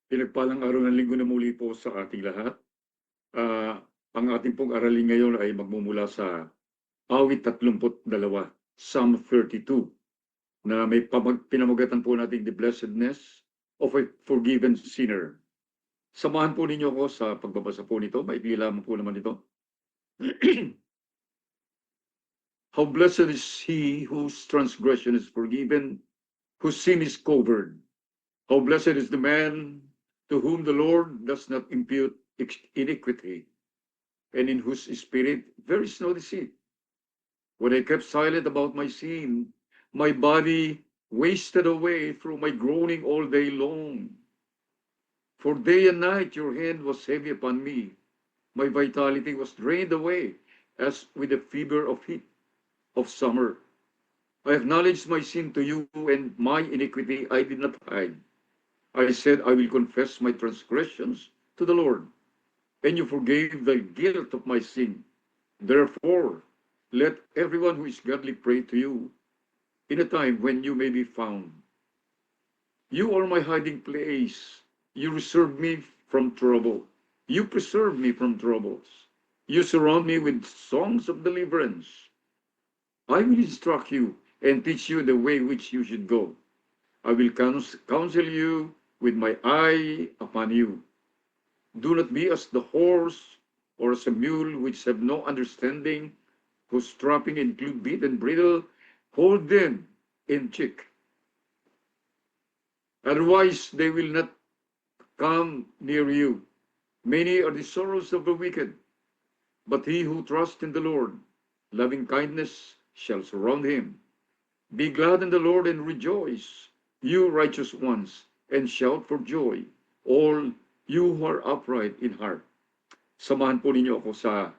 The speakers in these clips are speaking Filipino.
Pinagpalang araw ng linggo na muli po sa ating lahat. Ang ating pong aralin ngayon ay magmumula sa Awit 32, Psalm 32, na may pinamagatan po natin the blessedness of a forgiven sinner. Samahan po ninyo ako sa pagbabasa po nito. Maikli lamang po naman ito. How blessed is he whose transgression is forgiven, whose sin is covered. How blessed is the man to whom the Lord does not impute iniquity, and in whose spirit there is no deceit. When I kept silent about my sin, my body wasted away through my groaning all day long. For day and night your hand was heavy upon me. My vitality was drained away as with the fever of heat of summer. I acknowledged my sin to you, and my iniquity I did not hide. I said, I will confess my transgressions to the Lord, and you forgave the guilt of my sin. Therefore, let everyone who is godly pray to you in a time when you may be found. You are my hiding place. You reserve me from trouble. You preserve me from troubles. You surround me with songs of deliverance. I will instruct you and teach you the way which you should go. I will counsel you with my eye upon you. Do not be as the horse or as a mule which have no understanding, whose trapping include bit and bridle. Hold them in check. Otherwise, they will not come near you. Many are the sorrows of the wicked, but he who trusts in the Lord, loving kindness shall surround him. Be glad in the Lord and rejoice, you righteous ones, and shout for joy, all you who are upright in heart. Samahan po ninyo ako sa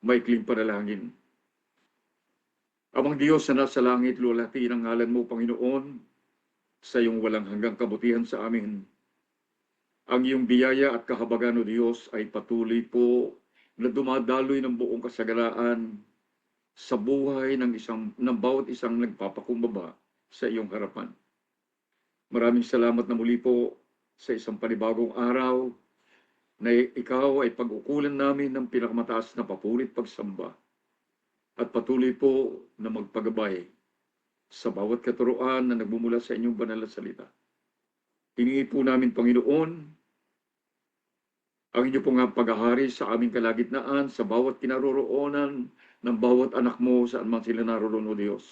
maikling panalangin. Amang Diyos na nasa langit, luwalhatiin ang ngalan mo, Panginoon, sa iyong walang hanggang kabutihan sa amin. Ang iyong biyaya at kahabagan, O Diyos, ay patuloy po na dumadaloy ng buong kasaganaan sa buhay ng bawat isang nagpapakumbaba sa iyong harapan. Maraming salamat na muli po sa isang panibagong araw na ikaw ay pag-ukulan namin ng pinakamataas na papurit pagsamba at patuloy po na magpagabay sa bawat katuruan na nagmumula sa inyong banal na salita. Hiningi po namin, Panginoon, ang inyo pong paghahari sa aming kalagitnaan, sa bawat kinaroroonan ng bawat anak mo saan man sila naroon, O Diyos.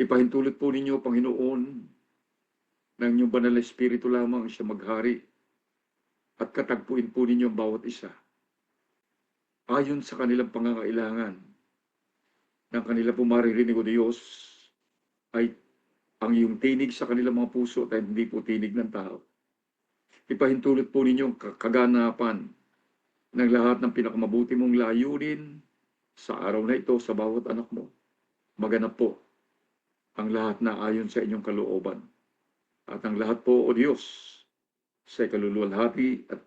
Ipahintulot po ninyo, Panginoon, na inyong banal na espiritu lamang siya maghari at katagpuin po ninyo ang bawat isa ayon sa kanilang pangangailangan ng kanila po maririnig, O Diyos, ay ang iyong tinig sa kanilang mga puso at hindi po tinig ng tao. Ipahintulot po ninyo ang kaganapan ng lahat ng pinakamabuti mong layunin sa araw na ito sa bawat anak mo. Maganap po ang lahat na ayon sa inyong kalooban. At ang lahat po, O Diyos, sa ikaluluwalhati at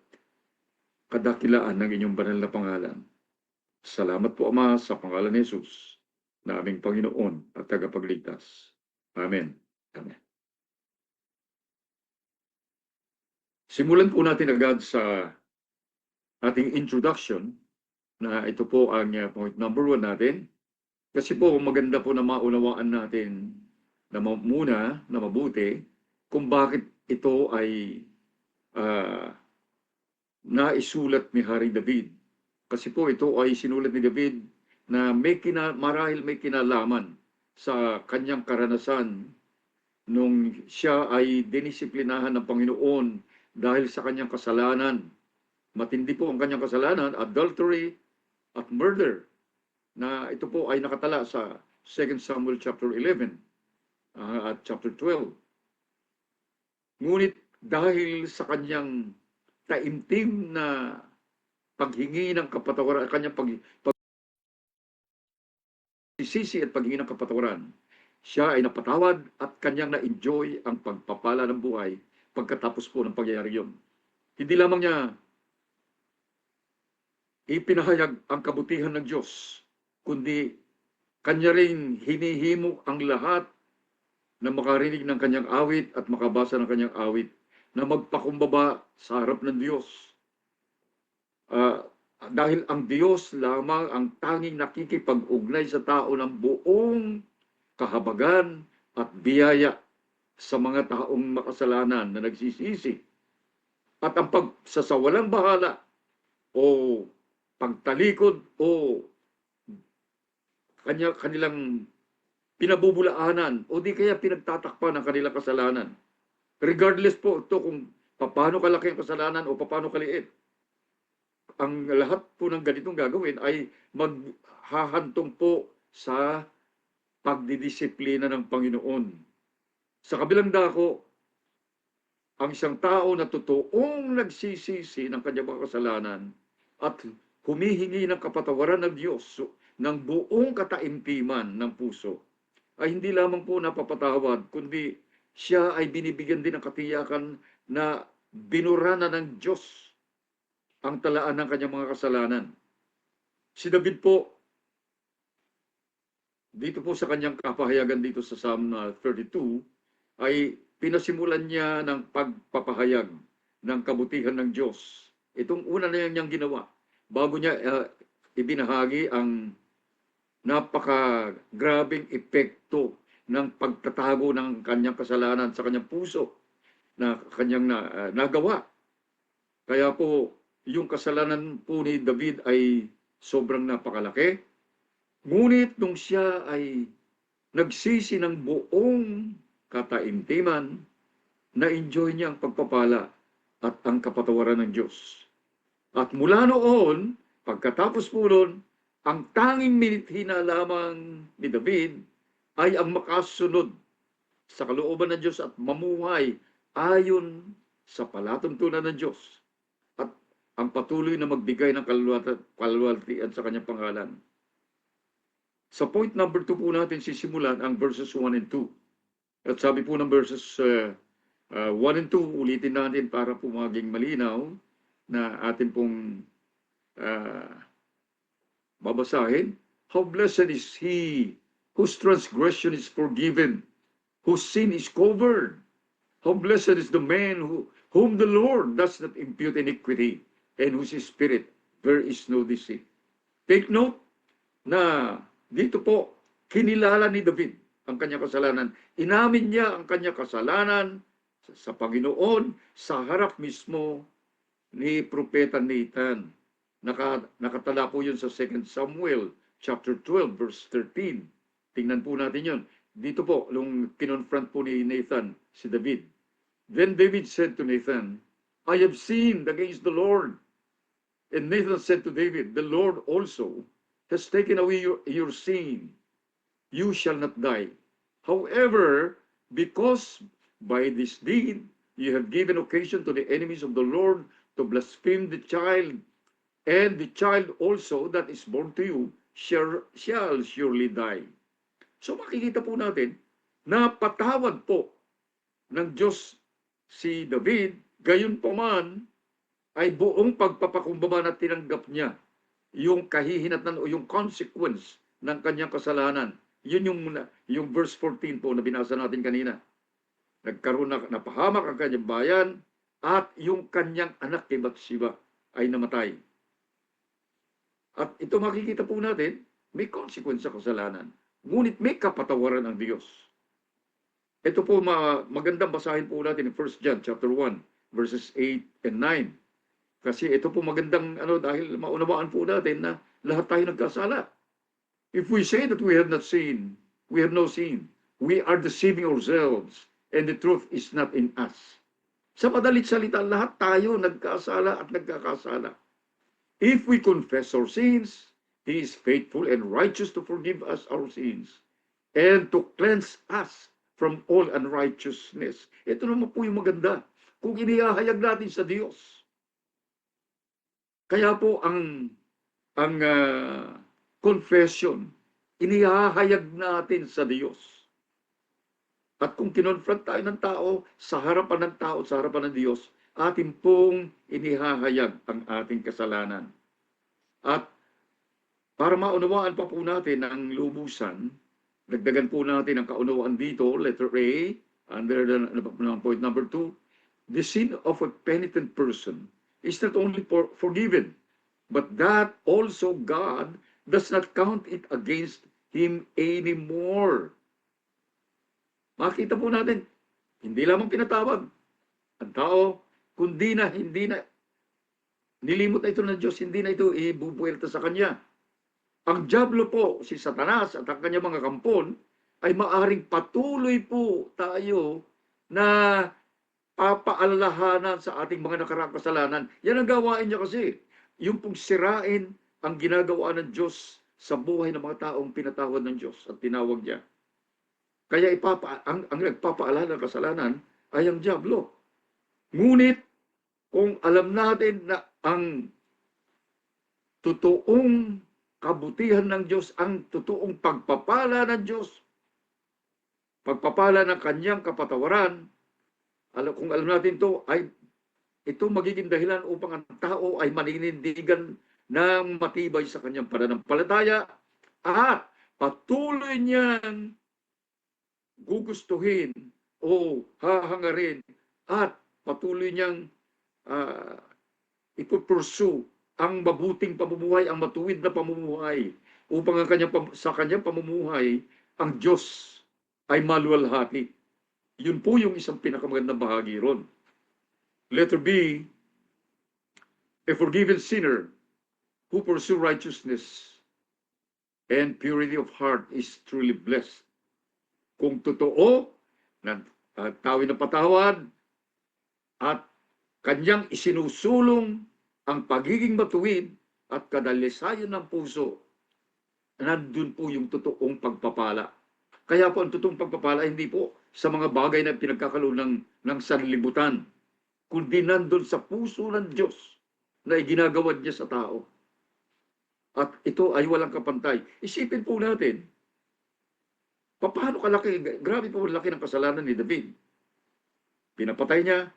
kadakilaan ng inyong banal na pangalan. Salamat po, Ama, sa pangalan ni Jesus, na aming Panginoon at tagapagligtas. Amen. Amen. Simulan po natin agad sa ating introduction, na ito po ang point number 1 natin. Kasi po maganda po na maunawaan natin na muna na mabuti kung bakit ito ay naisulat ni Hari David. Kasi po ito ay sinulat ni David na marahil may kinalaman sa kanyang karanasan nung siya ay dinisiplinahan ng Panginoon dahil sa kanyang kasalanan. Matindi po ang kanyang kasalanan, adultery at murder, na ito po ay nakatala sa 2 Samuel chapter 11 at chapter 12. Ngunit dahil sa kanyang taimtim na paghingi ng kapatawaran, kanyang pagsisisi at paghingi ng kapatawaran, siya ay napatawad at kanyang na-enjoy ang pagpapala ng buhay pagkatapos po ng pangyayari yun. Hindi lamang niya ipinahayag ang kabutihan ng Diyos, kundi kanya rin hinihimok ang lahat na makarinig ng kanyang awit at makabasa ng kanyang awit na magpakumbaba sa harap ng Diyos. Dahil ang Diyos lamang ang tanging nakikipag-ugnay sa tao ng buong kahabagan at biyaya sa mga taong makasalanan na nagsisisi. At ang pagsasawalang bahala o pagtalikod o kanilang pinabubulaanan o di kaya pinagtatakpan ng kanilang kasalanan. Regardless po ito kung paano kalaki ang kasalanan o paano kaliit. Ang lahat po ng ganitong gagawin ay maghahantong po sa pagdidisiplina ng Panginoon. Sa kabilang dako, ang isang tao na totoong nagsisisi ng kanyang mga kasalanan at humihingi ng kapatawaran ng Diyos ng buong kataimtiman ng puso, ay hindi lamang po napapatawad, kundi siya ay binibigyan din ng katiyakan na binura na ng Diyos ang talaan ng kanyang mga kasalanan. Si David po, dito po sa kanyang kapahayagan dito sa Psalm 32, ay pinasimulan niya ng pagpapahayag ng kabutihan ng Diyos. Itong una na niyang ginawa, bago niya ibinahagi ang napakagrabing epekto ng pagtatago ng kanyang kasalanan sa kanyang puso na kanyang nagawa. Kaya po, yung kasalanan po ni David ay sobrang napakalaki. Ngunit nung siya ay nagsisi ng buong kataimtiman, na-enjoy niya ang pagpapala at ang kapatawaran ng Diyos. At mula noon, pagkatapos po noon, ang tanging minithina lamang ni David ay ang makasunod sa kalooban ng Diyos at mamuhay ayon sa palatuntunan ng Diyos. At ang patuloy na magbigay ng kalwalhatian sa kanyang pangalan. Sa point number 2 po natin sisimulan ang verses 1 and 2. At sabi po ng verses 1 and 2, ulitin natin para po maging malinaw na atin pong babasahin. How blessed is he whose transgression is forgiven, whose sin is covered. How blessed is the man whom the Lord does not impute iniquity, and whose spirit there is no deceit. Take note na dito po, kinilala ni David ang kanyang kasalanan. Inamin niya ang kanyang kasalanan sa Panginoon sa harap mismo ni Propeta Nathan. Nakatala po yun sa 2 Samuel chapter 12 verse 13. Tingnan po natin yun. Dito po, nung kinonfront po ni Nathan si David. Then David said to Nathan, I have sinned against the Lord. And Nathan said to David, the Lord also has taken away your sin. You shall not die. However, because by this deed you have given occasion to the enemies of the Lord to blaspheme the child, and the child also that is born to you shall surely die. So makikita po natin na patawad po ng Diyos si David, gayon pa man ay buong pagpapakumbaba na tinanggap niya yung kahihinatnan o yung consequence ng kanyang kasalanan. Yun yung verse 14 po na binasa natin kanina. Nagkaroon na napahamak ang kanyang bayan at yung kanyang anak kay Bathsheba ay namatay. At ito makikita po natin, may consequence sa kasalanan. Ngunit may kapatawaran ng Diyos. Ito po magandang basahin po natin in 1 John chapter 1 verses 8 and 9. Kasi ito po magandang dahil maunawaan po natin na lahat tayo nagkasala. If we say that we have not sinned, we have no sin. We are deceiving ourselves and the truth is not in us. Sa madalit salita, lahat tayo nagkasala at nagkakasala. If we confess our sins, He is faithful and righteous to forgive us our sins and to cleanse us from all unrighteousness. Ito naman po yung maganda. Kung inihahayag natin sa Diyos, kaya po ang confession, inihahayag natin sa Diyos. At kung kinonfront tayo ng tao, sa harapan ng tao, sa harapan ng Diyos, atin pong inihahayag ang ating kasalanan. At para maunawaan pa po natin ang lubusan, dagdagan po natin ang kaunawaan dito, letter A, under the point number 2, the sin of a penitent person is not only forgiven, but that also God does not count it against him anymore. Makita po natin, hindi lamang pinatawag ang tao, kundi hindi na nilimot na ito ng Diyos, hindi na ito ibubuelta sa Kanya. Ang diablo po, si Satanas at ang kanyang mga kampon, ay maaring patuloy po tayo na papaalalahanan sa ating mga nakaraang kasalanan. Yan ang gawain niya kasi. Yung pong sirain ang ginagawa ng Diyos sa buhay ng mga taong pinatawad ng Diyos at tinawag niya. Kaya ang nagpapaalala ng kasalanan ay ang diablo. Ngunit, kung alam natin na ang totoong kabutihan ng Diyos, ang totoong pagpapala ng Diyos, pagpapala ng kanyang kapatawaran, kung alam natin ito magiging dahilan upang ang tao ay maninindigan ng matibay sa kanyang pananampalataya at patuloy niyang gugustuhin o hahangarin at patuloy niyang ipupursue ang mabuting pamumuhay, ang matuwid na pamumuhay upang sa kanyang pamumuhay ang Diyos ay maluwalhati. Yun po yung isang pinakamagandang bahagi ron. Letter B, a forgiven sinner who pursue righteousness and purity of heart is truly blessed. Kung totoo na tawin na patawad at kanyang isinusulong ang pagiging matuwid at kadalisayan ng puso, nandun po yung totoong pagpapala. Kaya po ang totoong pagpapala hindi po sa mga bagay na pinagkakaroon ng sanlibutan, kundi nandun sa puso ng Diyos na iginagawad niya sa tao. At ito ay walang kapantay. Isipin po natin, paano kalaki, grabe po laki ng kasalanan ni David. Pinapatay niya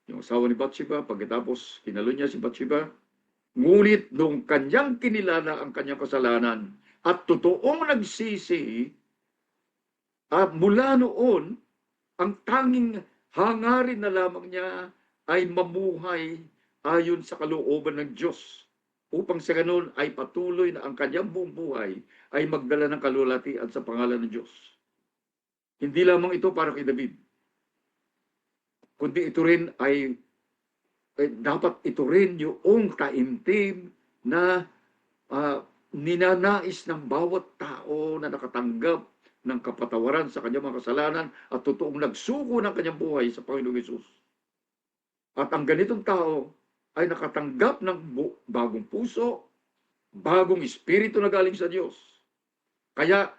yung asawa ni Bathsheba, pagkatapos hinalo niya si Bathsheba. Ngunit nung kanyang kinilala ang kanyang kasalanan at totoong nagsisi, at mula noon, ang tanging hangarin na lamang niya ay mamuhay ayon sa kalooban ng Diyos, upang sa ganun ay patuloy na ang kanyang buong buhay ay magdala ng kalulatian sa pangalan ng Diyos. Hindi lamang ito para kay David, kundi ito rin dapat ito rin yung taimtim na ninanais ng bawat tao na nakatanggap ng kapatawaran sa kanyang mga kasalanan at totoong nagsuko ng kanyang buhay sa Panginoong Hesus. At ang ganitong tao ay nakatanggap ng bagong puso, bagong espiritu na galing sa Diyos. Kaya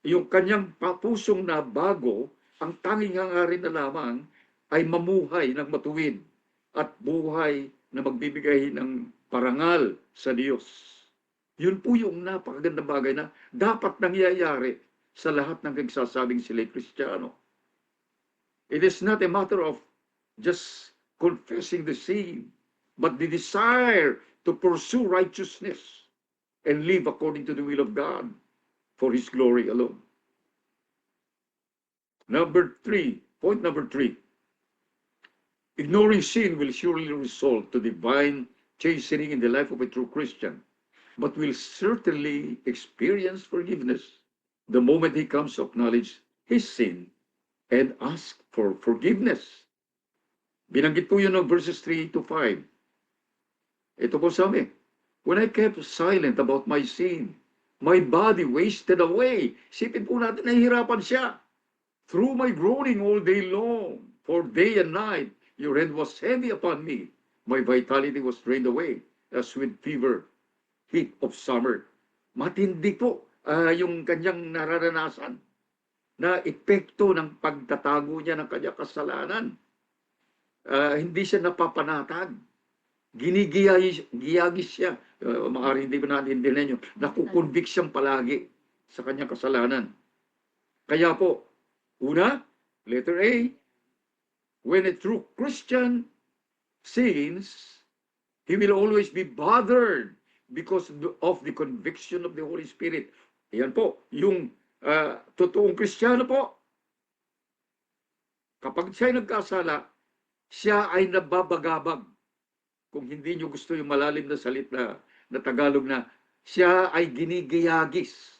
yung kanyang pusong na bago, ang tanging hangarin na lamang ay mamuhay ng matuwid at buhay na magbibigay ng parangal sa Diyos. Yun po yung napakagandang bagay na dapat nangyayari sa lahat ng nagsasabing sila'y Kristiyano. It is not a matter of just confessing the sin, but the desire to pursue righteousness and live according to the will of God for His glory alone. Point number three. Ignoring sin will surely result to divine chastening in the life of a true Christian, but will certainly experience forgiveness the moment he comes to acknowledge his sin and ask for forgiveness. Binanggit po yun ng verses 3 to 5. Ito po sabi, when I kept silent about my sin, my body wasted away. Sipin po natin, nahihirapan siya. Through my groaning all day long, for day and night, your hand was heavy upon me. My vitality was drained away, as with fever, heat of summer. Matindi po yung kanyang nararanasan na epekto ng pagtatago niya ng kanyang kasalanan. Hindi siya napapanatag. Ginigiyagis siya. Maaari hindi ba natin din ninyo, nakukonvict siyang palagi sa kanyang kasalanan. Kaya po, una, letter A, when a true Christian sins, he will always be bothered because of the conviction of the Holy Spirit. Ayan po, yung totoong Kristiyano po, Kapag siya ay nagkasala, siya ay nababagabag. Kung hindi nyo gusto yung malalim na salita na Tagalog na, siya ay ginigiyagis.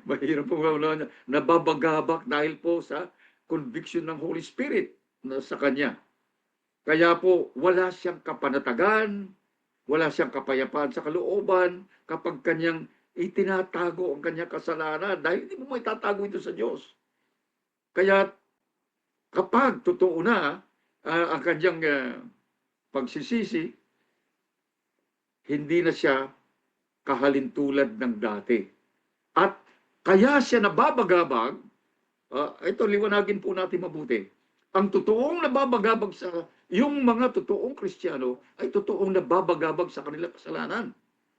Mahirap po niya. Nababagabak dahil po sa conviction ng Holy Spirit na sa kanya. Kaya po, wala siyang kapanatagan, wala siyang kapayapaan sa kalooban kapag kanyang itinatago ang kanyang kasalanan dahil hindi mo may tatago ito sa Diyos. Kaya kapag totoo na ang kanyang pagsisisi, hindi na siya kahalintulad ng dati. At kaya siya nababagabag, ito liwanagin po natin mabuti. Ang totoong nababagabag sa, yung mga totoong Kristiyano ay totoong nababagabag sa kanilang kasalanan.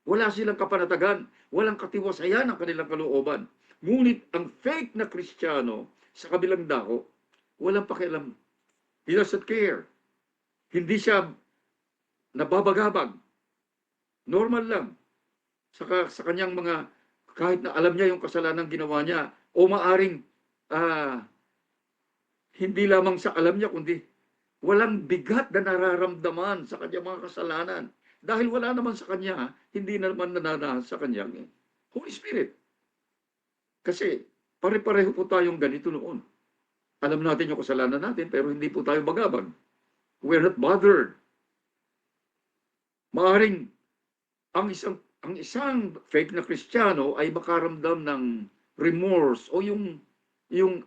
Wala silang kapanatagan, walang katiwasayan ang kanilang kalooban. Ngunit ang fake na Kristiyano sa kabilang dako, walang pakialam. He doesn't care. Hindi siya nababagabag. Normal lang. Sa kanyang mga, kahit na alam niya yung kasalanan ginawa niya, o maaring hindi lamang sa alam niya, kundi walang bigat na nararamdaman sa kanyang mga kasalanan. Dahil wala naman sa kanya, hindi naman nananahan sa kanyang Holy Spirit. Kasi pare-pareho po tayong ganito noon. Alam natin yung kasalanan natin, pero hindi po tayo bagabag. We're not bothered. Maaring ang isang fake na Kristiyano ay makaramdam ng remorse o yung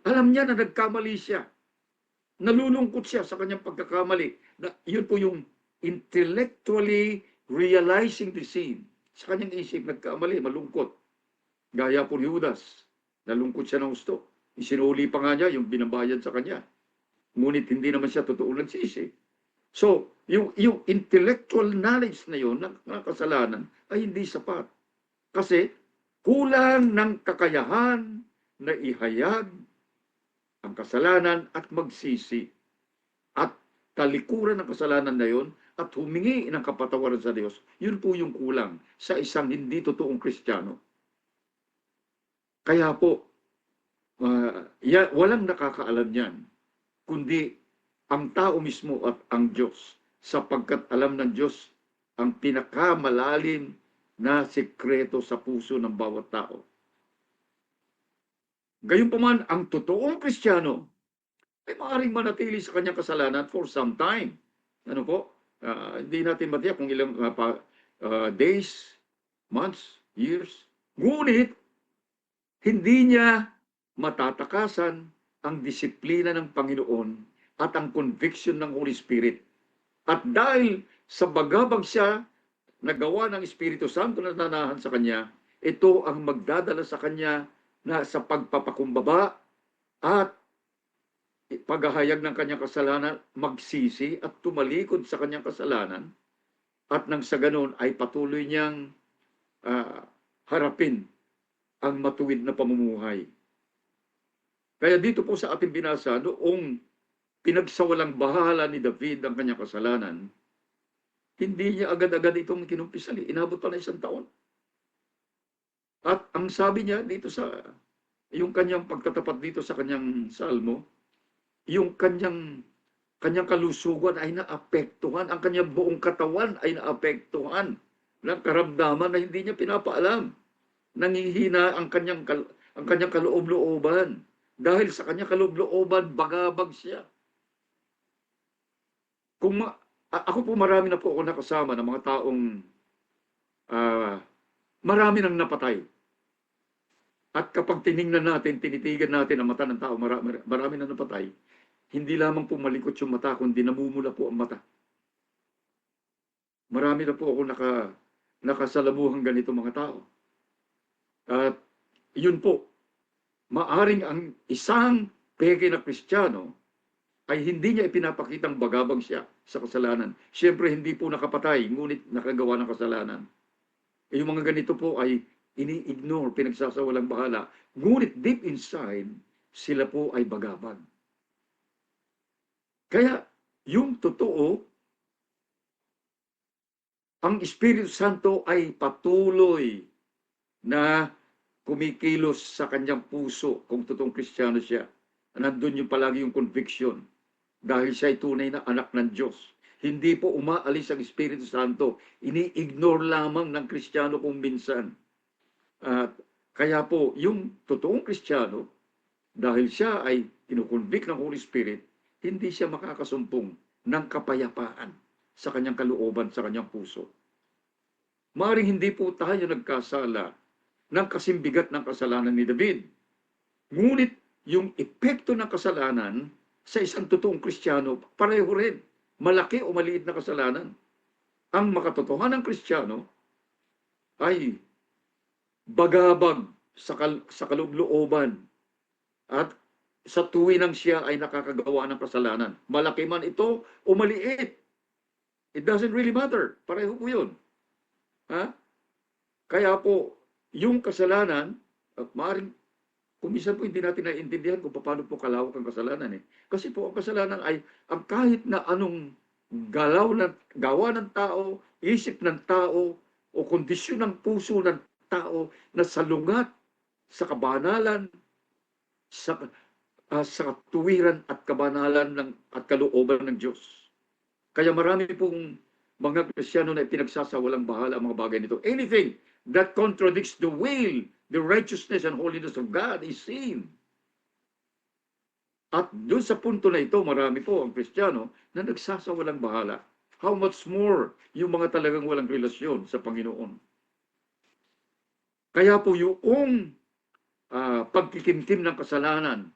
alam niya na nagkamali siya. Nalulungkot siya sa kanyang pagkakamali. Yun po yung intellectually realizing the sin. Sa kanyang isip, nagkamali, malungkot. Gaya po ni Judas, nalungkot siya ng gusto. Isinuli pa nga niya yung binabayad sa kanya. Ngunit hindi naman siya totoo nagsisi. So, yung intellectual knowledge na yun, ng kasalanan, ay hindi sapat. Kasi, kulang ng kakayahan na ihayag ang kasalanan at magsisi. At talikuran ng kasalanan na yun at humingi ng kapatawaran sa Diyos, yun po yung kulang sa isang hindi totoong Kristiyano. Kaya po, walang nakakaalam yan, kundi ang tao mismo at ang Diyos, sapagkat alam ng Diyos ang pinakamalalim na sekreto sa puso ng bawat tao. Gayunpaman, ang totoong Kristiyano ay maaaring manatili sa kanyang kasalanan for some time. Ano po? Hindi natin matiyak kung ilang days, months, years. Ngunit, hindi niya matatakasan ang disiplina ng Panginoon at ang conviction ng Holy Spirit. At dahil sa bagabag siya nagawa ng Espiritu Santo na nanahan sa kanya, ito ang magdadala sa kanya na sa pagpapakumbaba at paghahayag ng kanyang kasalanan, magsisi at tumalikod sa kanyang kasalanan, at nang sa ganon ay patuloy niyang harapin ang matuwid na pamumuhay. Kaya dito po sa ating binasa, noong pinagsawalang bahala ni David ang kanyang kasalanan, hindi niya agad-agad itong kinumpisali. Inabot pa na 1 taon. At ang sabi niya dito sa, yung kanyang pagtatapat dito sa kanyang salmo, yung kanyang kalusugan ay naapektuhan, ang kanyang buong katawan ay naapektuhan ng karamdaman na hindi niya pinapaalam. Nangihina ang kanyang kaloob-looban. Dahil sa kanyang kaloob-looban, bagabag siya. Ako po, marami na po ako nakasama ng mga taong marami nang napatay. At kapag tinitigan natin ang mata ng tao, marami na napatay, hindi lamang po malikot yung mata, kundi namumula po ang mata. Marami na po ako nakasalamuhang ganito mga tao. At yun po, maaring ang isang peke na Kristiyano ay hindi niya ipinapakitang bagabag siya sa kasalanan. Siyempre, hindi po nakapatay, ngunit nakagawa ng kasalanan. Yung mga ganito po ay ini-ignore, pinagsasawalang bahala. Ngunit deep inside, sila po ay bagabag. Kaya, yung totoo, ang Espiritu Santo ay patuloy na kumikilos sa kanyang puso kung totoong Kristiyano siya. nandun yung palagi yung conviction dahil siya ay tunay na anak ng Diyos. Hindi po umaalis ang Espiritu Santo. Ini-ignore lamang ng Kristiyano kung minsan. At kaya po, yung totoong Kristiyano, dahil siya ay kinukonvict ng Holy Spirit, hindi siya makakasumpong ng kapayapaan sa kanyang kalooban, sa kanyang puso. Maring hindi po tayo nagkasala ng kasimbigat ng kasalanan ni David. Ngunit yung epekto ng kasalanan sa isang totoong Kristiyano, pareho rin. Malaki o maliit na kasalanan. Ang makatotohanang Kristiyano ay bagabag sa kalooban at sa tuwinang siya ay nakakagawa ng kasalanan. Malaki man ito o maliit. It doesn't really matter. Pareho po yun. Ha? Kaya po, yung kasalanan, maaaring kumisan po hindi natin naiintindihan kung paano po kalawak ang kasalanan. Kasi po ang kasalanan ay ang kahit na anong gawa ng tao, isip ng tao, o kondisyon ng puso ng tao na salungat sa kabanalan, sa tuwiran at kabanalan at kalooban ng Diyos. Kaya marami pong mga Kristiyano na pinagsasawalang bahala ang mga bagay nito. Anything that contradicts the will, the righteousness and holiness of God is sin. At doon sa punto na ito, marami po ang Kristiyano na nagsasawalang bahala. How much more yung mga talagang walang relasyon sa Panginoon. Kaya po yung pagkikimkim ng kasalanan,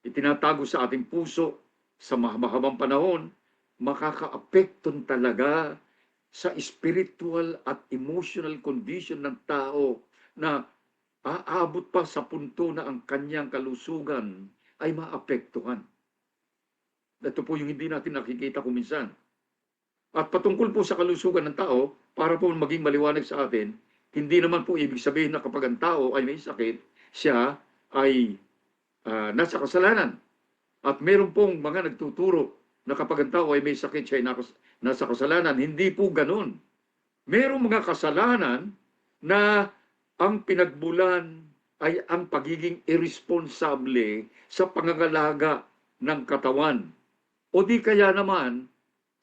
itinatago sa ating puso sa mahabang panahon, makaka-apekton talaga sa spiritual at emotional condition ng tao na aabot pa sa punto na ang kanyang kalusugan ay maapektuhan. Ito po yung hindi natin nakikita kuminsan. At patungkol po sa kalusugan ng tao, para po maging maliwanag sa atin, hindi naman po ibig sabihin na kapag ang tao ay may sakit, siya ay nasa kasalanan. At meron pong mga nagtuturo na kapag ang tao ay may sakit, siya ay nasa kasalanan. Hindi po ganun. Merong mga kasalanan na ang pinagmulan ay ang pagiging irresponsable sa pangangalaga ng katawan. O di kaya naman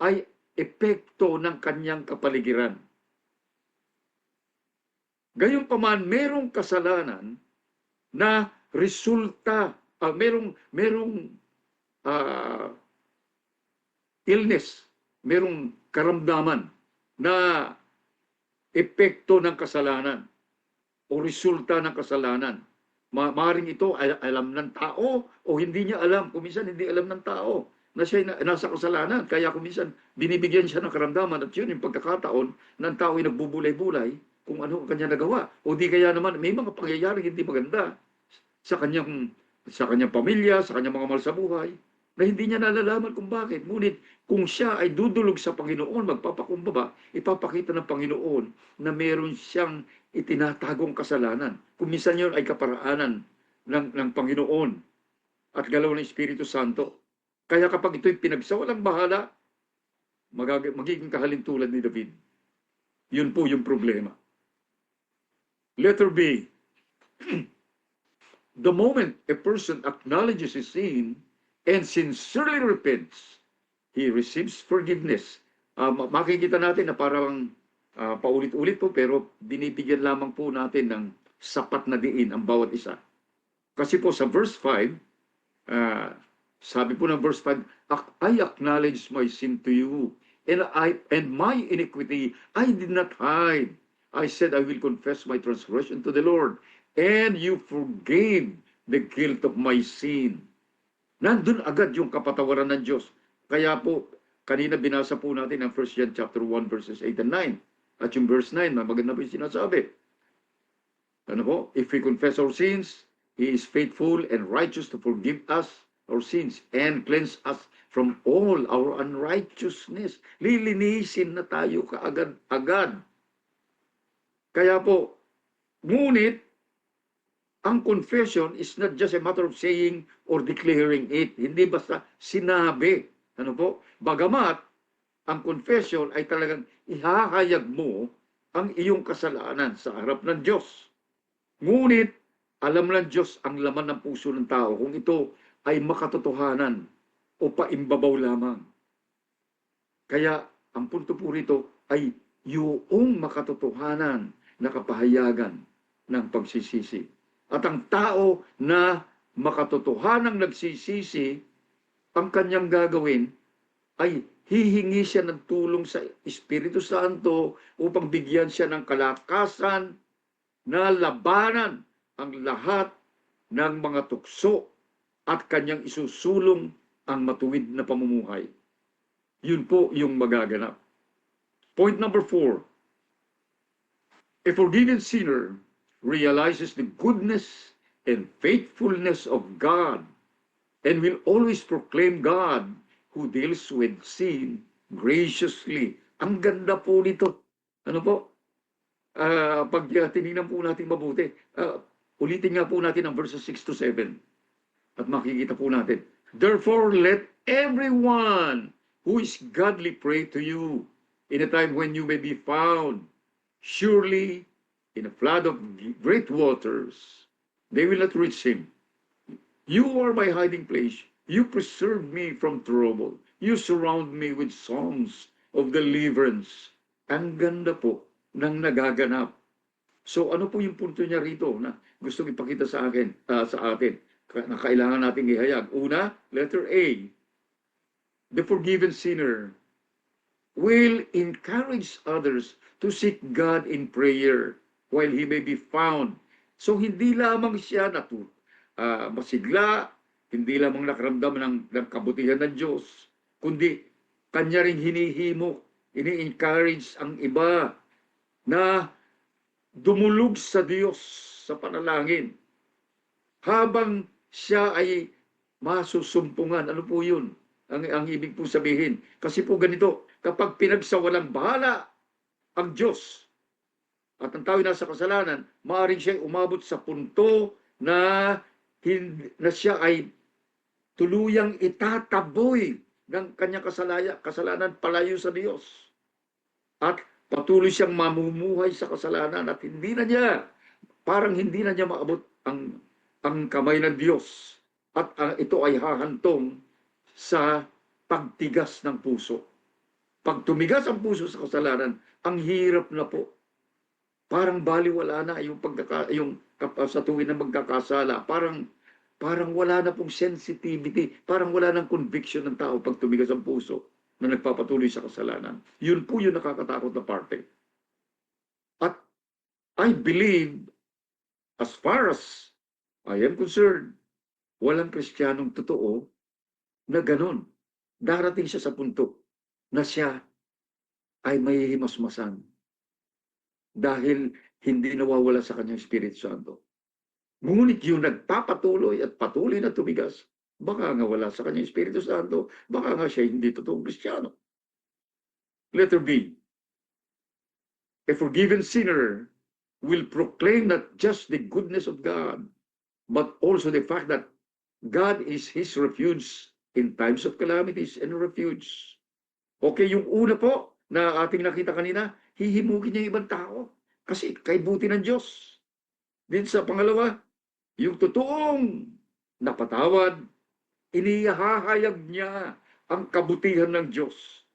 ay epekto ng kanyang kapaligiran. Gayunpaman, merong kasalanan na resulta, merong illness, merong karamdaman na epekto ng kasalanan o resulta ng kasalanan. Maaaring ito ay alam ng tao o hindi niya alam. Kuminsan hindi alam ng tao na siya nasa kasalanan. Kaya kuminsan binibigyan siya ng karamdaman at yun yung pagkakataon ng tao ay nagbubulay-bulay kung ano ang kanya nagawa. O di kaya naman may mga pangyayaring hindi maganda sa kanyang pamilya, sa kanyang mga mahal sa buhay, na hindi niya nalalaman kung bakit. Ngunit kung siya ay dudulog sa Panginoon, magpapakumbaba, ipapakita ng Panginoon na meron siyang itinatagong kasalanan. Kung minsan yun ay kaparaanan ng Panginoon at galaw ng Espiritu Santo. Kaya kapag ito'y pinagsawalang bahala, magiging kahalintulad ni David. Yun po yung problema. Letter B. The moment a person acknowledges his sin and sincerely repents, he receives forgiveness. Makikita natin na parang paulit-ulit po, pero binibigyan lamang po natin ng sapat na diin ang bawat isa. Kasi po sa verse 5, sabi po ng verse 5, I acknowledge my sin to you, and my iniquity I did not hide. I said, I will confess my transgression to the Lord, and you forgave the guilt of my sin. Nandun agad yung kapatawaran ng Diyos. Kaya po, kanina binasa po natin ang 1 John chapter 1 verses 8 and 9. At yung verse 9, maganda po yung sinasabi. Ano po? If we confess our sins, He is faithful and righteous to forgive us our sins and cleanse us from all our unrighteousness. Lilinisin na tayo kaagad-agad. Kaya po, ngunit, ang confession is not just a matter of saying or declaring it. Hindi basta sinabi. Ano po? Bagamat, ang confession ay talagang ihahayag mo ang iyong kasalanan sa harap ng Diyos. Ngunit, alam ng Diyos ang laman ng puso ng tao kung ito ay makatotohanan o paimbabaw lamang. Kaya ang punto po rito ay yung makatotohanan na kapahayagan ng pagsisisi. At ang tao na makatotohanang nagsisisi, ang kanyang gagawin ay hihingi siya ng tulong sa Espiritu Santo upang bigyan siya ng kalakasan na labanan ang lahat ng mga tukso at kanyang isusulong ang matuwid na pamumuhay. Yun po yung magaganap. Point number 4. A forgiven sinner realizes the goodness and faithfulness of God and will always proclaim God who deals with sin graciously. Ang ganda po nito. Ano po? Pag tinignan po natin mabuti, ulitin nga po natin ang verses 6 to 7. At makikita po natin, therefore let everyone who is godly pray to you in a time when you may be found. Surely in a flood of great waters, they will not reach him. You are my hiding place. You preserve me from trouble. You surround me with songs of deliverance. Ang ganda po ng nagaganap. So ano po yung punto niya rito na gustong ipakita sa atin na kailangan nating ihayag? Una, letter A, the forgiven sinner will encourage others to seek God in prayer while he may be found. So hindi lamang siya masigla, hindi lamang nakaramdam ng kabutihan ng Diyos, kundi kanya rin hinihimok, ini-encourage ang iba na dumulog sa Diyos sa panalangin. Habang siya ay masusumpungan. Ano po yun? Ang ibig po sabihin. Kasi po ganito, kapag pinagsawalang bahala ang Diyos at ang tao nasa kasalanan, maaaring siya umabot sa punto na siya ay tuluyang itataboy ng kanyang kasalanan palayo sa Diyos. At patuloy siyang mamumuhay sa kasalanan at hindi na niya maabot ang kamay ng Diyos. At ito ay hahantong sa pagtigas ng puso. Pag tumigas ang puso sa kasalanan, ang hirap na po. Parang baliwala na sa tuwin na magkakasala. Parang wala na pong sensitivity. Parang wala ng conviction ng tao pag tumigas ang puso na nagpapatuloy sa kasalanan. Yun po yung nakakatakot na parte. At I believe, as far as I am concerned, walang Kristiyanong totoo na ganon. Darating siya sa punto na siya ay mahihimasmasan dahil hindi nawawala sa kanyang Espiritu Santo. Ngunit yung nagpapatuloy at patuloy na tumigas, baka nga wala sa kanyang Espiritu Santo, baka nga siya hindi totoong Kristiyano. Letter B. A forgiven sinner will proclaim not just the goodness of God, but also the fact that God is his refuge in times of calamities and refuge. Okay, yung una po na ating nakita kanina, hihimugin niya yung ibang tao kasi kay buti ng Diyos. Din sa pangalawa, yung totoong napatawad, inihahayag niya ang kabutihan ng Diyos.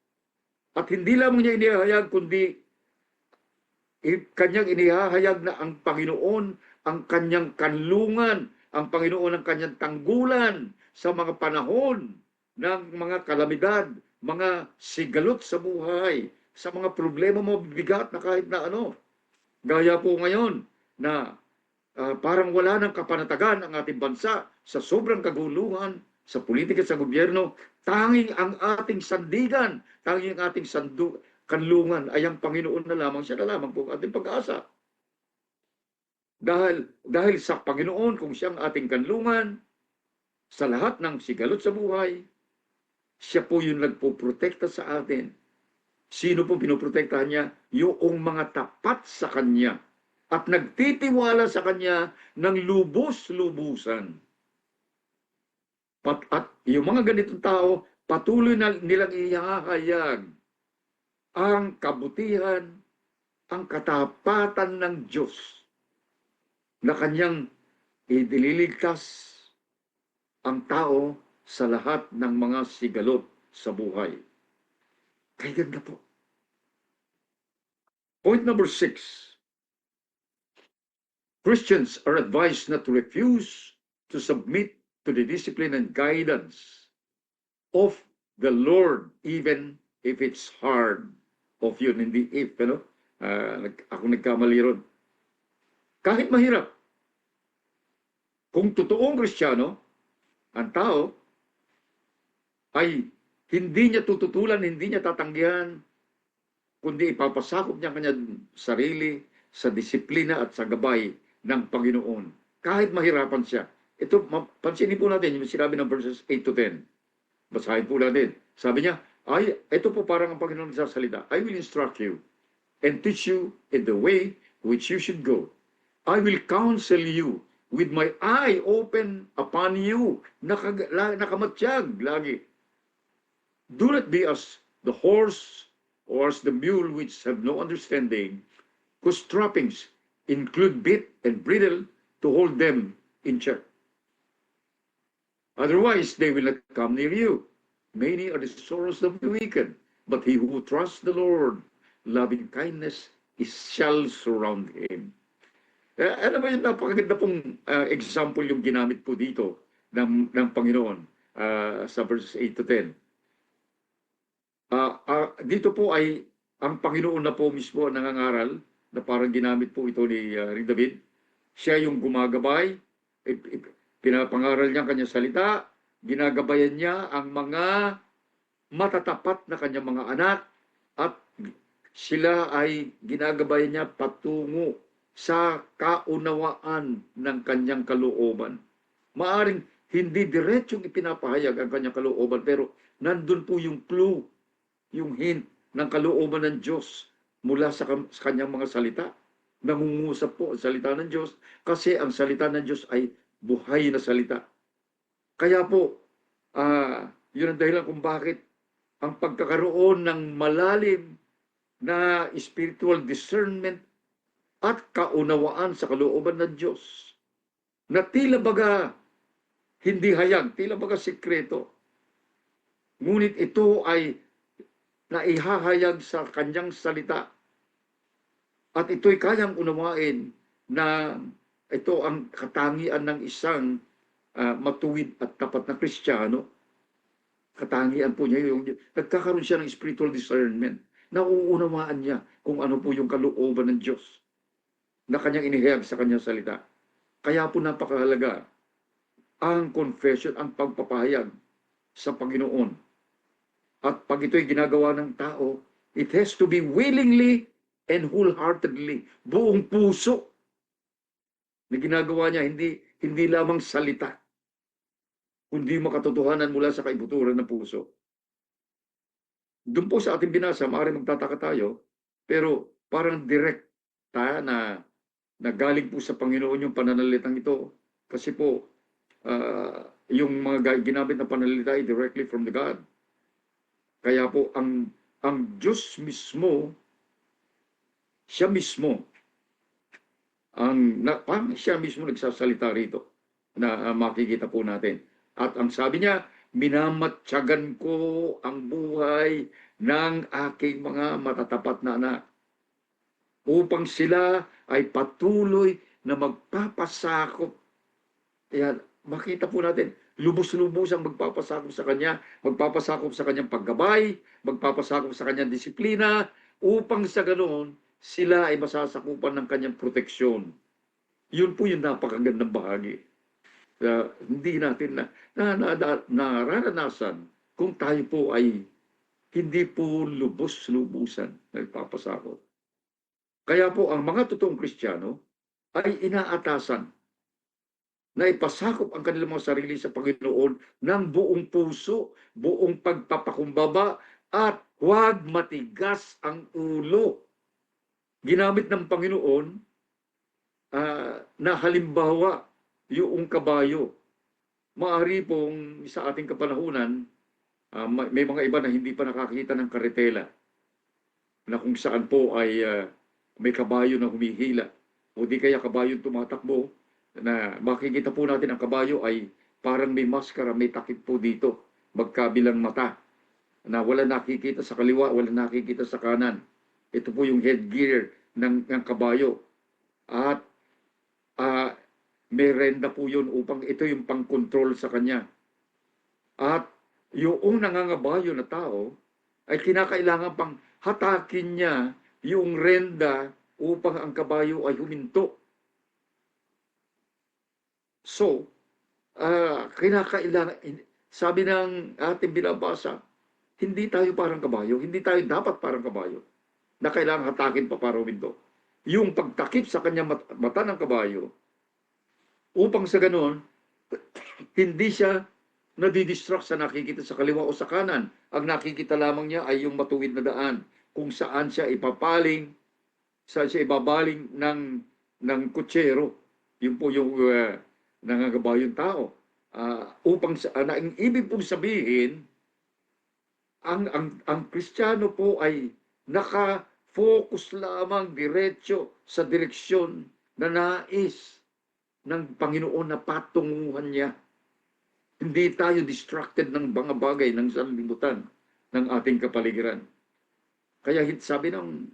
At hindi lamang niya inihahayag, kundi kanyang inihahayag na ang Panginoon, ang kanyang kanlungan, ang Panginoon ang kanyang tanggulan sa mga panahon ng mga kalamidad, mga sigalot sa buhay, sa mga problema mo bigat na kahit na ano. Gaya po ngayon na parang wala ng kapanatagan ang ating bansa sa sobrang kaguluhan, sa politika, sa gobyerno. Tanging ang ating sandigan, tanging ang ating kanlungan ay ang Panginoon na lamang, siya na lamang po ang ating pag-asa. Dahil sa Panginoon, kung siyang ating kanlungan, sa lahat ng sigalot sa buhay, siya po yung nagpoprotekta sa atin. Sino po pinoprotektahan niya? Yung mga tapat sa Kanya at nagtitiwala sa Kanya ng lubos-lubusan. At yung mga ganitong tao, patuloy na nilang ihahayag ang kabutihan, ang katapatan ng Diyos na Kanyang idililigtas ang tao sa lahat ng mga sigalot sa buhay. Kaya ganda po. Point number 6. Christians are advised not to refuse to submit to the discipline and guidance of the Lord, even if it's hard. Of yun, hindi if, ano? Ako nagkamali ron. Kahit mahirap, kung totoong Kristiyano, ang tao ay hindi niya tututulan, hindi niya tatanggihan, kundi ipapasakop niya kanyang sarili sa disiplina at sa gabay ng Panginoon. Kahit mahirapan siya. Ito, pansinin po natin yung sinabi ng verses 8 to 10. Basahin po natin. Sabi niya, ito po parang ang Panginoon nagsasalita. I will instruct you and teach you in the way which you should go. I will counsel you with my eye open upon you. Nakamatsyag lagi. Do not be as the horse or as the mule which have no understanding, whose trappings include bit and bridle to hold them in check. Otherwise, they will not come near you. Many are the sorrows of the wicked, but he who trusts the Lord, loving kindness shall surround him. Ano ba yung napakaganda pong example yung ginamit po dito ng Panginoon sa verses 8 to 10. Dito po ay ang Panginoon na po mismo ang nangangaral na parang ginamit po ito ni David. Siya yung gumagabay, pinapangaral niya ang kanyang salita, ginagabayan niya ang mga matatapat na kanyang mga anak at sila ay ginagabayan niya patungo sa kaunawaan ng kanyang kalooban. Maaring hindi diretsong ipinapahayag ang kanyang kalooban, pero nandun po yung clue, yung hint ng kalooban ng Diyos mula sa kanyang mga salita. Nangungusap po ang salita ng Diyos kasi ang salita ng Diyos ay buhay na salita. Kaya po, yun ang dahilan kung bakit ang pagkakaroon ng malalim na spiritual discernment at kaunawaan sa kalooban ng Diyos na tila baga hindi hayag, tila baga sikreto. Ngunit ito ay naihahayag sa kanyang salita at ito'y kayang unawain na ito ang katangian ng isang matuwid at tapat na Kristiyano. Katangian po niya yung nagkakaroon siya ng spiritual discernment. Nauunawaan niya kung ano po yung kalooban ng Diyos na kanyang inihayag sa kanyang salita. Kaya po napakahalaga ang confession, ang pagpapahayag sa Panginoon. At pag ito'y ginagawa ng tao, it has to be willingly and wholeheartedly, buong puso na ginagawa niya, hindi lamang salita, kundi makatotohanan mula sa kaibuturan ng puso. Doon po sa ating binasa, maaaring magtataka tayo, pero parang direct na galing po sa Panginoon yung pananalitang ito. Kasi po, yung mga ginamit na pananalita ay directly from the God. Kaya po, ang Diyos mismo, siya mismo, siya mismo nagsasalita rito na makikita po natin. At ang sabi niya, minamatyagan ko ang buhay ng aking mga matatapat na anak upang sila ay patuloy na magpapasakop. Kaya makita po natin, lubos-lubos ang magpapasakop sa kanya, magpapasakop sa kanyang paggabay, magpapasakop sa kanyang disiplina, upang sa ganoon, sila ay masasakupan ng kanyang proteksyon. Yun po yung napakagandang bahagi. Hindi natin nararanasan kung tayo po ay hindi po lubos-lubusan nagpapasakop. Kaya po ang mga totoong Kristiyano ay inaatasan na ipasakop ang kanilang mga sarili sa Panginoon ng buong puso, buong pagpapakumbaba, at huwag matigas ang ulo. Ginamit ng Panginoon na halimbawa yung kabayo. Maari pong sa ating kapanahunan, may mga iba na hindi pa nakakita ng karetela na kung saan po ay may kabayo na humihila o di kaya kabayo tumatakbo na makikita po natin ang kabayo ay parang may maskara, may takip po dito, magkabilang mata, na wala nakikita sa kaliwa, wala nakikita sa kanan. Ito po yung headgear ng kabayo. At may renda po yun upang ito yung pang-control sa kanya. At yung nangangabayo na tao ay kinakailangan pang hatakin niya yung renda upang ang kabayo ay huminto. So, kinakailangan, sabi ng ating binabasa, hindi tayo parang kabayo, hindi tayo dapat parang kabayo na kailangan hatakin pa para huminto. Yung pagtakip sa kanyang mata ng kabayo, upang sa ganoon, hindi siya nadidistract sa nakikita sa kaliwa o sa kanan. Ang nakikita lamang niya ay yung matuwid na daan, kung saan siya ipapaling, saan siya ibabaling ng kutsero. Yun po yung nangangabayong tao. Upang ang ibig pong sabihin, ang Kristiyano po ay naka-focus lamang diretso sa direksyon na nais ng Panginoon na patunguhan niya. Hindi tayo distracted ng mga bagay ng sanlibutan ng ating kapaligiran. Kaya sabi ng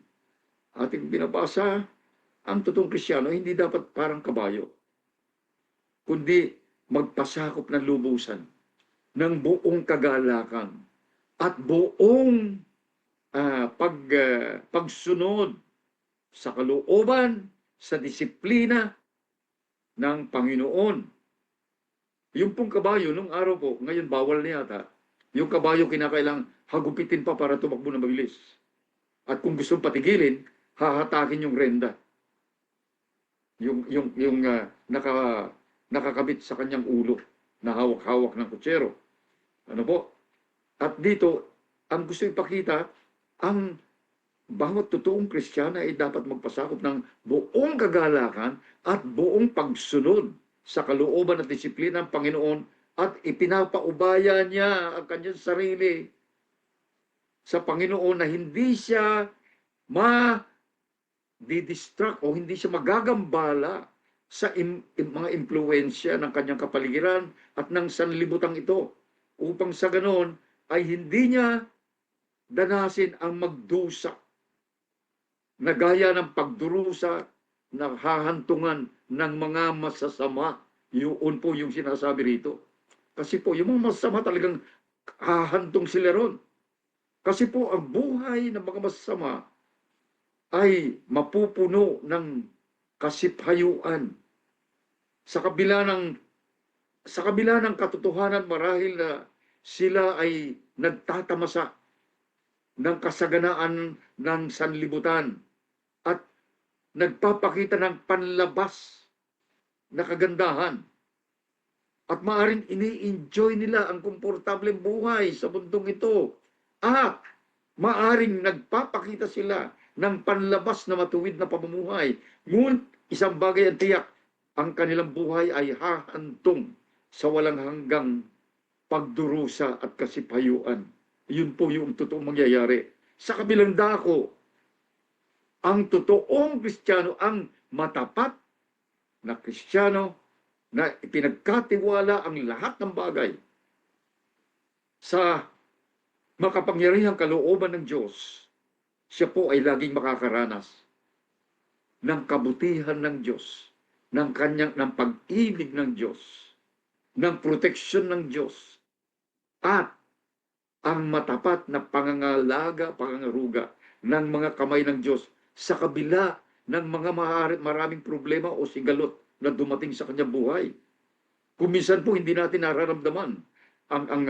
ating binabasa, ang totoong Kristiyano hindi dapat parang kabayo, kundi magpasakop ng lubusan ng buong kagalakan at buong pagsunod sa kalooban, sa disiplina ng Panginoon. Yung pong kabayo, nung araw po, ngayon bawal na yata, yung kabayo kinakailang hagupitin pa para tumakbo na mabilis. At kung gusto patigilin, hahatakin yung renda. Yung nakakabit sa kanyang ulo na hawak-hawak ng kutsero. Ano po? At dito, ang gusto ipakita, ang bawat totoong Kristiyano ay dapat magpasakop ng buong kagalakan at buong pagsunod sa kalooban at disiplina ng Panginoon at ipinapaubaya niya ang kanyang sarili sa Panginoon na hindi siya ma-distract o hindi siya magagambala sa mga impluensya ng kanyang kapaligiran at ng sanlibutang ito, upang sa ganoon ay hindi niya danasin ang magdusa na gaya ng pagdurusa na hahantungan ng mga masasama. Yun po yung sinasabi rito. Kasi po, yung mga masasama talagang hahantong sila ron. Kasi po, ang buhay ng mga masasama ay mapupuno ng kasiphayuan. Sa kabila ng katotohanan marahil na sila ay nagtatamasa ng kasaganaan ng sanlibutan at nagpapakita ng panlabas na kagandahan. At maaring ini-enjoy nila ang komportableng buhay sa mundong ito. At maaring nagpapakita sila ng panlabas na matuwid na pamumuhay. Ngunit isang bagay ang tiyak, ang kanilang buhay ay hahantong sa walang hanggang pagdurusa at kasipayuan. Yun po yung totoong mangyayari. Sa kabilang dako, ang totoong Kristiyano, ang matapat na Kristiyano na ipinagkatiwala ang lahat ng bagay sa makapangyarihang kalooban ng Diyos, siya po ay laging makakaranas ng kabutihan ng Diyos, ng pag-ibig ng Diyos, ng proteksyon ng Diyos, at ang matapat na pangangaruga ng mga kamay ng Diyos sa kabila ng mga maraming problema o sigalot na dumating sa kanyang buhay. Kung minsan po hindi natin nararamdaman ang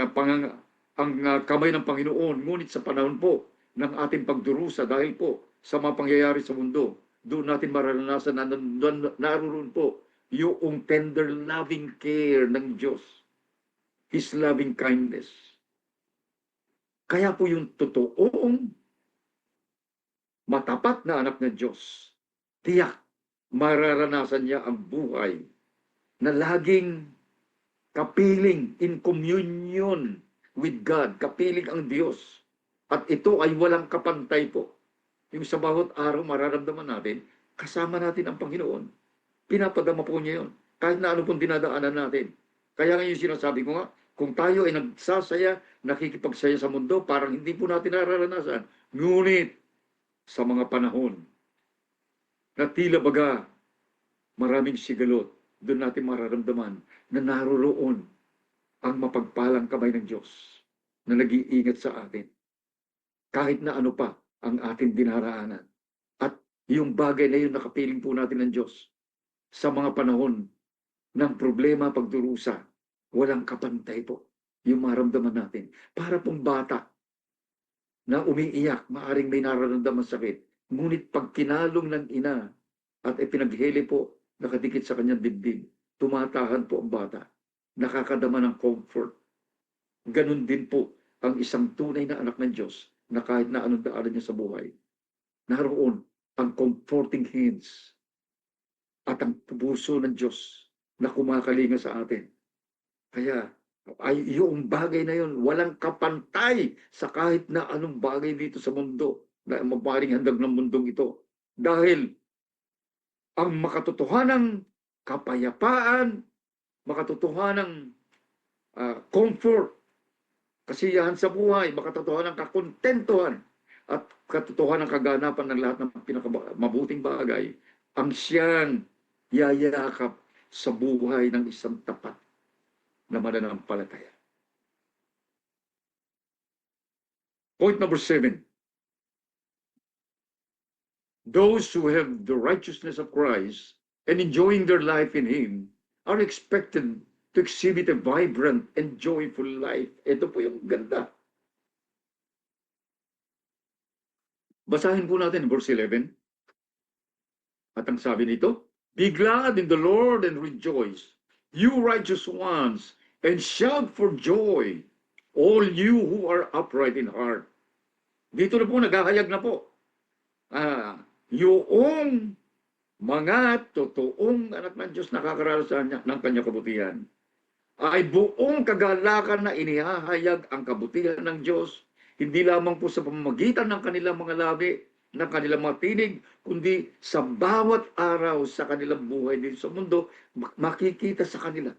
kamay ng Panginoon, ngunit sa panahon po ng ating pagdurusa dahil po sa mga pangyayari sa mundo, doon natin mararanasan na naroon po yung tender loving care ng Diyos, His loving kindness. Kaya po yung totoong matapat na anak ng Diyos, tiyak mararanasan niya ang buhay na laging kapiling in communion with God, kapiling ang Diyos. At ito ay walang kapantay po. Yung sa bawat araw mararamdaman natin, kasama natin ang Panginoon. Pinapadama po niya yun. Kahit na ano pong dinadaanan natin. Kaya nga yung sinasabi ko nga, kung tayo ay nagsasaya, nakikipagsaya sa mundo, parang hindi po natin nararanasan. Ngunit, sa mga panahon na tila baga maraming sigalot, doon natin mararamdaman na naroroon ang mapagpalang kamay ng Diyos na nag-iingat sa atin. Kahit na ano pa ang ating dinaraanan. At yung bagay na yun nakapiling po natin ng Diyos sa mga panahon ng problema, pagdurusa, walang kapantay po yung maramdaman natin. Para pong bata na umiiyak, maaring may nararamdaman sakit. Ngunit pag kinalong ng ina at ipinaghili po, nakadikit sa kanyang dibdib, tumatahan po ang bata. Nakakadama ng comfort. Ganun din po ang isang tunay na anak ng Diyos na kahit na anong daanan niya sa buhay, naroon ang comforting hands at ang puso ng Diyos na kumakalinga sa atin. Kaya ay yung bagay na yun, walang kapantay sa kahit na anong bagay dito sa mundo na maparing handag ng mundong ito. Dahil ang makatotohanang kapayapaan, makatotohanang comfort, kasiyahan sa buhay, makatotohanang kakontentuhan, at katotohanan ng kaganapan ng lahat ng pinakamabuting bagay, ang siyang yayakap sa buhay ng isang tapat na mananampalataya. Point number 7. Those who have the righteousness of Christ and enjoying their life in Him are expected to exhibit a vibrant and joyful life. Ito po yung ganda. Basahin po natin verse 11. At ang sabi nito, be glad in the Lord and rejoice, you righteous ones, and shout for joy, all you who are upright in heart. Dito na po, naghahayag na po. Yung mga totoong anak ng Diyos nakakaranas ng kanyang kabutihan ay buong kagalakan na inihahayag ang kabutihan ng Diyos, hindi lamang po sa pamamagitan ng kanilang mga labi, ng kanilang mga tinig, kundi sa bawat araw sa kanilang buhay dito sa mundo, makikita sa kanila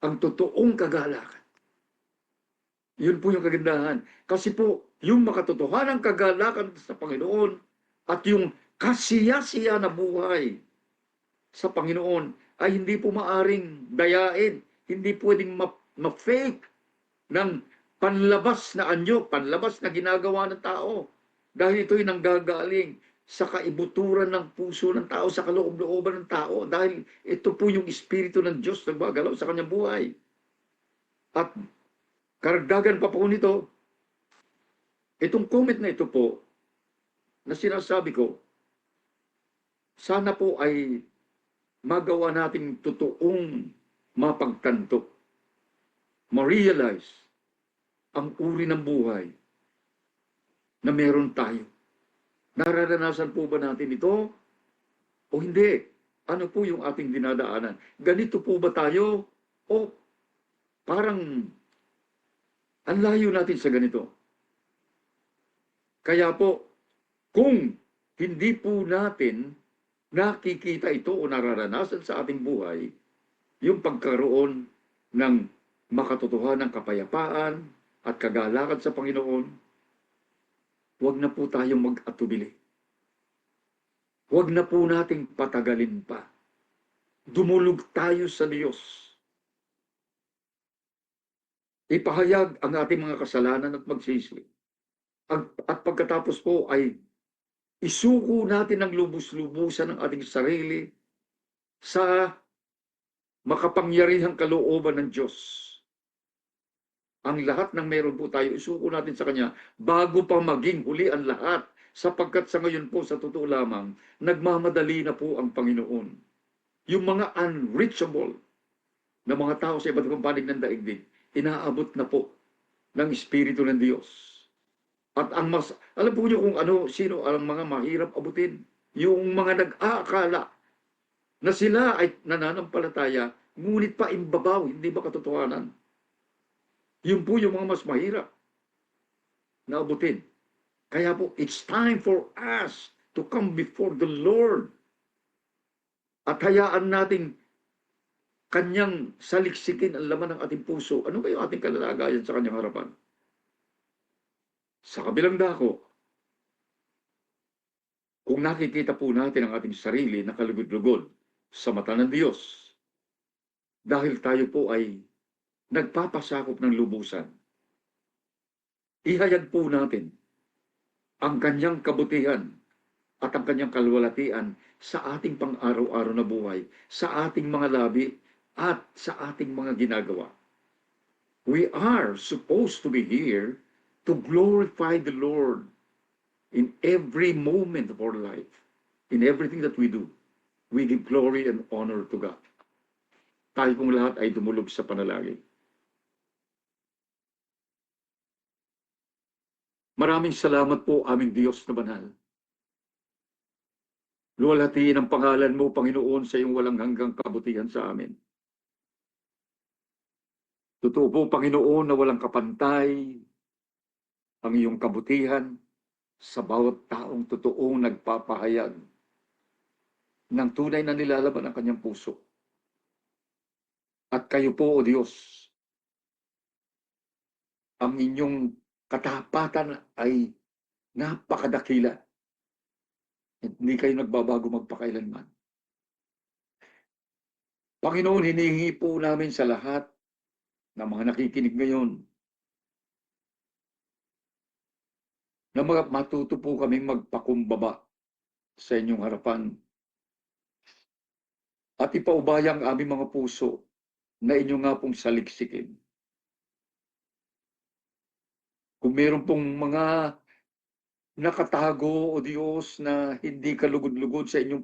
ang totoong kagalakan. Yun po yung kagandahan. Kasi po, yung makatotohanang kagalakan sa Panginoon at yung kasiya-siya na buhay sa Panginoon ay hindi po maaring dayain, hindi pwedeng ma-fake ng panlabas na anyo, panlabas na ginagawa ng tao. Dahil ito'y nanggagaling sa kaibuturan ng puso ng tao, sa kaloob-looban ng tao. Dahil ito po yung Espiritu ng Diyos na gumagalaw sa kanyang buhay. At karagdagan pa po nito, itong comment na ito po, na sinasabi ko, sana po ay magawa nating totoong mapagtanto, ma-realize ang uri ng buhay na meron tayo. Nararanasan po ba natin ito o hindi? Ano po yung ating dinadaanan? Ganito po ba tayo o parang ang layo natin sa ganito? Kaya po, kung hindi po natin nakikita ito o nararanasan sa ating buhay, yung pagkaroon ng makatotohanan ng kapayapaan at kagalakan sa Panginoon, huwag na po tayong mag-atubili. Huwag na po nating patagalin pa. Dumulog tayo sa Diyos. Ipahayag ang ating mga kasalanan at magsisi. At pagkatapos po ay isuko natin ang lubos-lubusan ng ating sarili sa makapangyarihang kalooban ng Diyos. Ang lahat ng meron po tayo, isuko natin sa Kanya bago pa maging huli ang lahat, sapagkat sa ngayon po, sa totoo lamang, nagmamadali na po ang Panginoon. Yung mga unreachable na mga tao sa iba't ibang panig ng daigdig, inaabot na po ng Espiritu ng Diyos. At ang mas, alam po niyo kung ano, sino ang mga mahirap abutin? Yung mga nag-aakala na sila ay nananampalataya, ngunit pa imbabaw, hindi ba katotohanan? Yun po yung mga mas mahirap na abutin. Kaya po, it's time for us to come before the Lord. At hayaan nating kanyang saliksikin ang laman ng ating puso, ano ba yung ating kalalagayan sa kanyang harapan? Sa kabilang dako, kung nakikita po natin ang ating sarili na kalugod-lugod sa mata ng Diyos, dahil tayo po ay nagpapasakop ng lubusan, ihayag po natin ang kanyang kabutihan at ang kanyang kalwalatian sa ating pang-araw-araw na buhay, sa ating mga labi at sa ating mga ginagawa. We are supposed to be here to glorify the Lord in every moment of our life, in everything that we do. We give glory and honor to God. Tayo pong lahat ay dumulog sa panalangin. Maraming salamat po aming Diyos na banal. Luwalhatiin ang pangalan mo, Panginoon, sa iyong walang hanggang kabutihan sa amin. Totoo po, Panginoon, na walang kapantay ang iyong kabutihan sa bawat taong totoong nagpapahayag ng tunay na nilalaban ang kanyang puso. At kayo po, O Diyos, ang inyong katapatan ay napakadakila. Hindi kayo nagbabago magpakailanman. Panginoon, hinihingi po namin sa lahat ng mga nakikinig ngayon na matuto po kaming magpakumbaba sa inyong harapan at ipaubaya ang aming mga puso na inyo nga pong saliksikin. Kung meron pong mga nakatago, O Diyos, na hindi kalugod-lugod sa inyong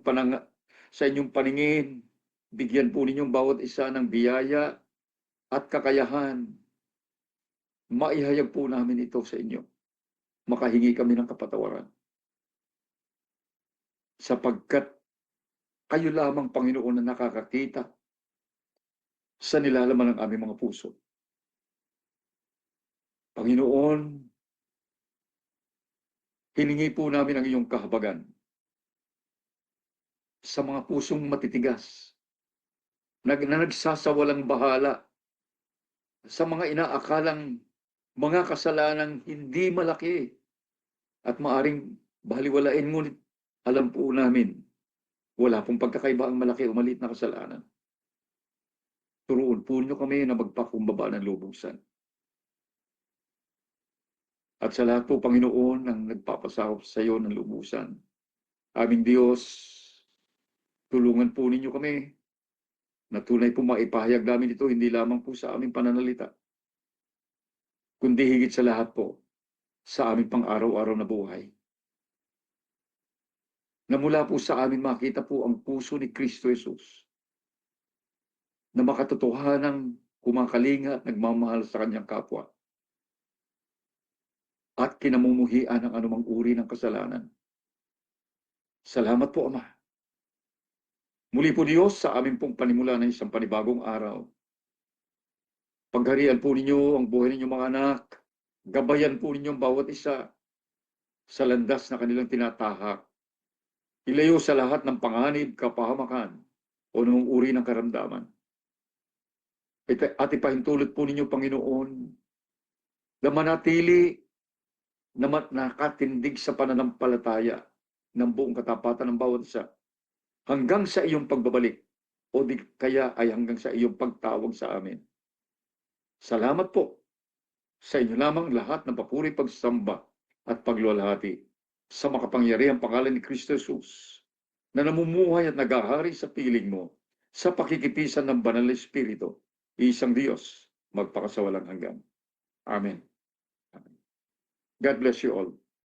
paningin, bigyan po ninyong bawat isa ng biyaya at kakayahan. Maihayag po namin ito sa inyo. Makahingi kami ng kapatawaran. Sapagkat kayo lamang, Panginoon, na nakakakita sa nilalaman ng aming mga puso. Panginoon, hiningi po namin ang iyong kahabagan sa mga pusong matitigas na nagsasawalang bahala sa mga inaakalang mga kasalanang hindi malaki at maaring baliwalain, ngunit alam po namin wala pong pagkakaiba ang malaki o maliit na kasalanan. Turuan po niyo kami na magpakumbaba ng lubusan. At sa lahat po, Panginoon, ang nagpapasakop sa iyo ng lubusan, aming Diyos, tulungan po ninyo kami na tunay po maipahayag namin ito, hindi lamang po sa aming pananalita, kundi higit sa lahat po, sa aming pang-araw-araw na buhay. Na mula po sa amin makita po ang puso ni Kristo Jesus, na makatotohanang kumakalinga at nagmamahal sa kanyang kapwa, at kinamumuhian ng anumang uri ng kasalanan. Salamat po, Ama. Muli po, Diyos, sa aming pong panimula ng isang panibagong araw. Pagharian po ninyo ang buhay ninyong mga anak. Gabayan po ninyong bawat isa sa landas na kanilang tinatahak. Ilayo sa lahat ng panganib, kapahamakan, o anumang uri ng karamdaman. At ipahintulot po ninyo, Panginoon, na manatili na nakatindig sa pananampalataya ng buong katapatan ng bawat isa hanggang sa iyong pagbabalik, o di kaya ay hanggang sa iyong pagtawag sa amin. Salamat po sa inyo lamang lahat ng papuri, pagsamba at pagluwalhati sa makapangyarihang pangalan ni Kristo Jesus, na namumuhay at naghahari sa piling mo sa pakikipisan ng banal na Espiritu, isang Diyos, magpakasawalang hanggan. Amen. God bless you all.